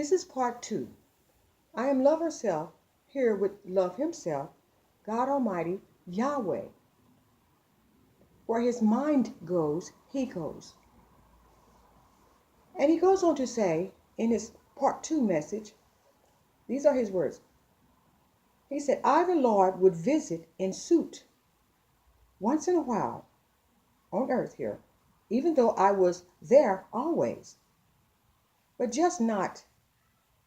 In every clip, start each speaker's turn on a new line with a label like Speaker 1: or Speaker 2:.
Speaker 1: This is part two. I am love herself, here with love himself, God Almighty, Yahweh. Where his mind goes, he goes. And he goes on to say in his part two message, these are his words. He said, I, the Lord, would visit in suit once in a while on earth here, even though I was there always, but just not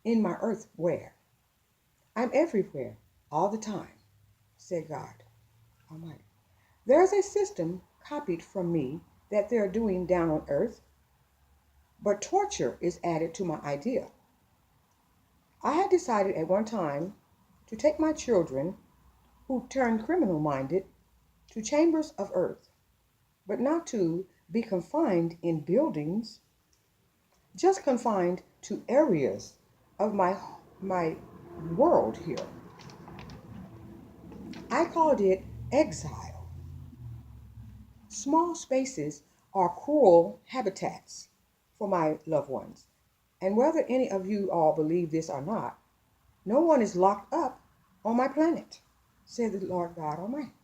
Speaker 1: in my earth where. I'm everywhere, all the time, said God Almighty. There's a system copied from me that they're doing down on earth, but torture is added to my idea. I had decided at one time to take my children, who turned criminal minded, to chambers of earth, but not to be confined in buildings, just confined to areas of my world here. I called it exile. Small spaces are cruel habitats for my loved ones. And whether any of you all believe this or not, no one is locked up on my planet, said the Lord God Almighty.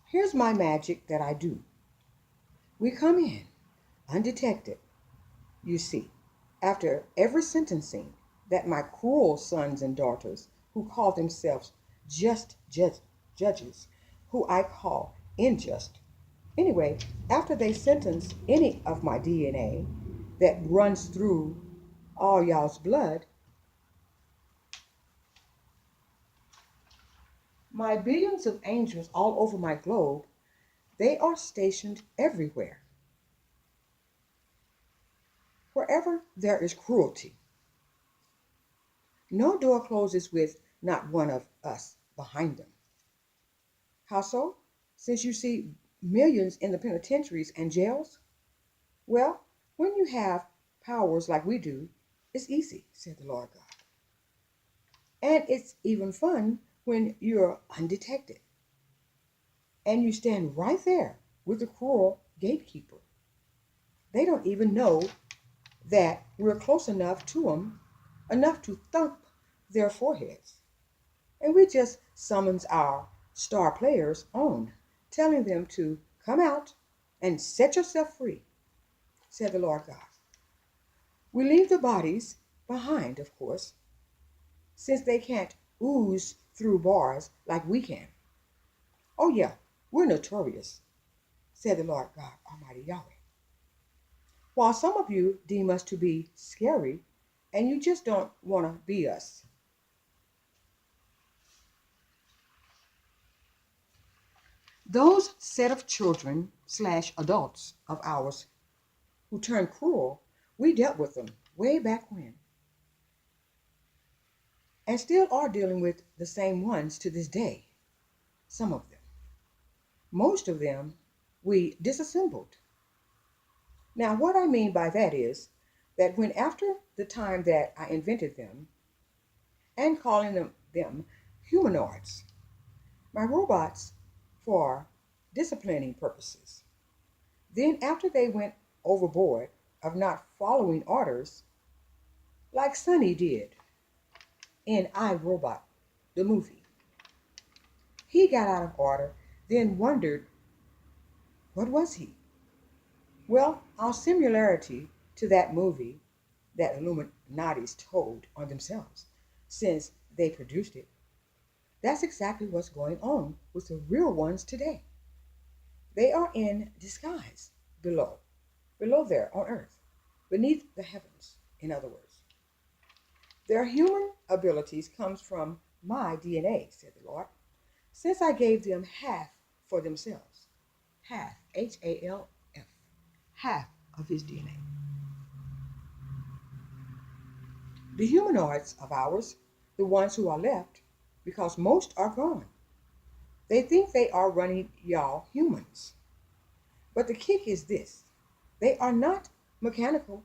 Speaker 1: Here's my magic that I do. We come in undetected, you see, after every sentencing that my cruel sons and daughters, who call themselves just judges, who I call unjust. Anyway, after they sentence any of my DNA that runs through all y'all's blood, my billions of angels all over my globe, they are stationed everywhere. Wherever there is cruelty, no door closes with not one of us behind them. How so? Since you see millions in the penitentiaries and jails? Well, when you have powers like we do, it's easy, said the Lord God. And it's even fun when you're undetected. And you stand right there with the cruel gatekeeper. They don't even know that we're close enough to them, enough to thump their foreheads. And we just summons our star players on, telling them to come out and set yourself free, said the Lord God. We leave the bodies behind, of course, since they can't ooze through bars like we can. Oh yeah, we're notorious, said the Lord God Almighty Yahweh. While some of you deem us to be scary, and you just don't want to be us. Those set of children / adults of ours who turned cruel, we dealt with them way back when. And still are dealing with the same ones to this day, some of them. Most of them we disassembled. Now, what I mean by that is that when after the time that I invented them and calling them humanoids, my robots for disciplining purposes, then after they went overboard of not following orders, like Sonny did in I, Robot, the movie. He got out of order, then wondered, what was he? Well, our similarity to that movie that Illuminati's told on themselves, since they produced it, that's exactly what's going on with the real ones today. They are in disguise below there on earth, beneath the heavens, in other words. Their human abilities comes from my DNA, said the Lord, since I gave them half for themselves. Half, HALF, half of his DNA. The humanoids of ours, the ones who are left, because most are gone, they think they are running y'all humans. But the kick is this: they are not mechanical,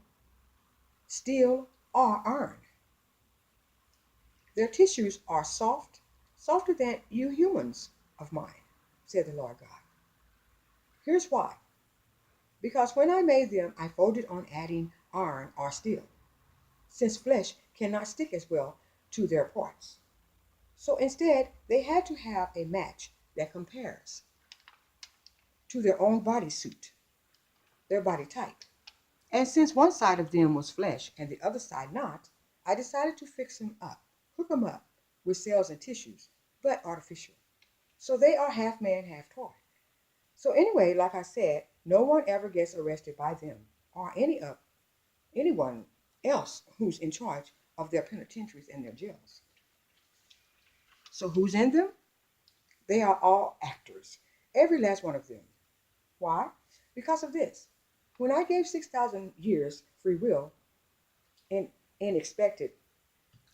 Speaker 1: steel, or iron. Their tissues are soft, softer than you humans of mine, said the Lord God. Here's why. Because when I made them, I folded on adding iron or steel. since flesh cannot stick as well to their parts. So instead, they had to have a match that compares to their own body suit, their body type. And since one side of them was flesh and the other side not, I decided to fix them up, hook them up with cells and tissues, but artificial. So they are half man, half toy. So anyway, like I said, no one ever gets arrested by them or anyone else who's in charge of their penitentiaries and their jails. So who's in them? They are all actors, every last one of them. Why? Because of this. When I gave 6,000 years free will and expected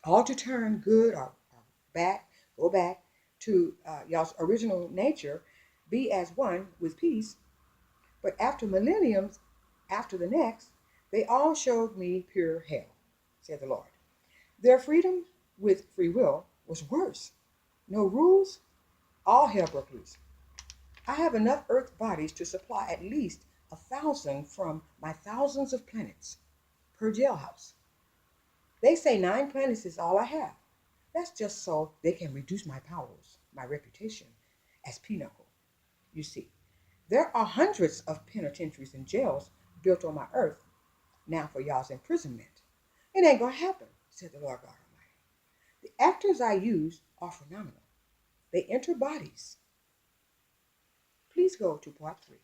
Speaker 1: all to turn good or back, go back to y'all's original nature, be as one with peace, but after millenniums, after the next, they all showed me pure hell, said the Lord. Their freedom with free will was worse. No rules, all hell broke loose. I have enough Earth bodies to supply at least 1,000 from my thousands of planets per jailhouse. They say 9 planets is all I have. That's just so they can reduce my powers, my reputation as Pinochle. You see, there are hundreds of penitentiaries and jails built on my earth now for y'all's imprisonment. It ain't gonna happen, said the Lord God Almighty. The actors I use are phenomenal. They enter bodies. Please go to part 3.